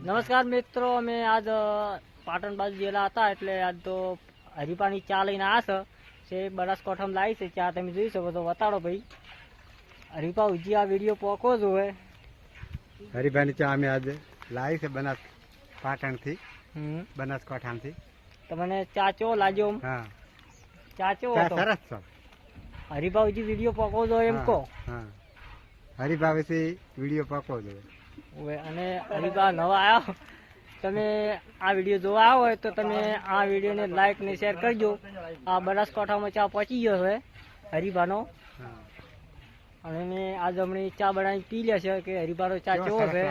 નમસ્કાર મિત્રો, અમે આજ પાટણ બાજુ ગયેલા હતા એટલે આજ તો હરીફાની ચા લઈને આવ્યા છે. બનાસકાંઠામાં લાવી છે ચા, તમે જોઈ શકો છો. બતાડો ભાઈ હરીફા ઉજી આ વિડીયો પોકો જોવે. હરીફાની ચા અમે આજે લાવી છે પાટણથી, બનાસકાંઠામાંથી. તમને ચા ચો લાગ્યો? હા, ચા ચો સરસ છે. હરીફા ઉજી વિડીયો પોકો જો એમ કહો. હા, હરીફા વિશે વિડીયો પોકો જોઈએ. અને હરીફા નવા આવ્યા, તમે આ વિડીયો જોવા આવો હોય તો તમે આ વિડીયોને લાઈક ને શેર કરજો. આ બનાસકાંઠામાં ચા પહોંચી ગયો છે હરીફાનો, અને મેં આજ હમણાં ચા બનાવી પી લે છે કે હરીફાનો ચા કેવો છે.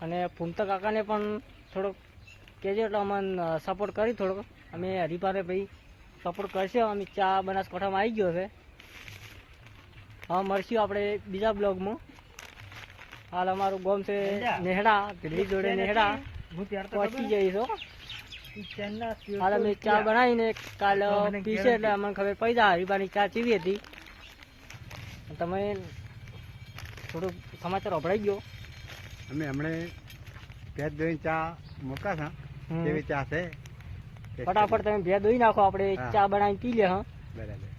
અને ફૂમતા કાકાને પણ થોડોક કહેજો એટલે અમને સપોર્ટ કરી થોડોક. અમે હરીફાને ભાઈ સપોર્ટ કરશે. અમે ચા બનાસકાંઠામાં આવી ગયો છે. હા, મળશું આપણે બીજા બ્લોગમાં. હાલ અમારું ગામ છે નેહડા, દિલ્હી જોડે નેહડા પહોંચી જઈશું. હાલ અમે ચા બનાવીને કાલ પીશે એટલે અમને ખબર પડી જાય હરીફાની ચા ચીવી હતી. તમે થોડુંક સમાચાર અભળાઈ ગયો. અમે હમણાં ભેજ દોઈને ચા મૂકા છે, કેવી ચા છે. ફટાફટ તમે ભેજ દોઈ નાખો, આપણે ચા બનાવીને પી લે. હા, બરાબર.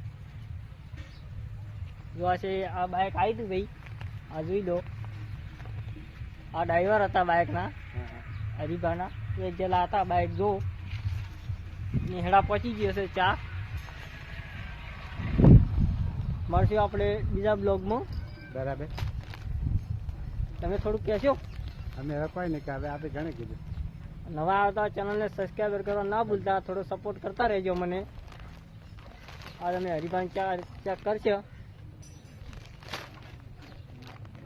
જો આ છે આ બાઇક આવી હતું ભાઈ, આ જોઈ લો. આ ડ્રાઈવર હતા બાઇકના, હરીફાના. એ જેલા હતા બાઇક જો નેહડા પહોંચી ગયો છે ચા. મળશું આપણે બીજા બ્લોગમાં. બરાબર. તમે થોડુંક કહેશો? અમે હવે કોઈ નહીં કે હવે આપણે ઘણું કીધું. નવા આવતા ચેનલને સબસ્ક્રાઈબર કરવા ના ભૂલતા, થોડો સપોર્ટ કરતા રહેજો મને. આજે અમે હરીફાની ચા ચેક કરશે.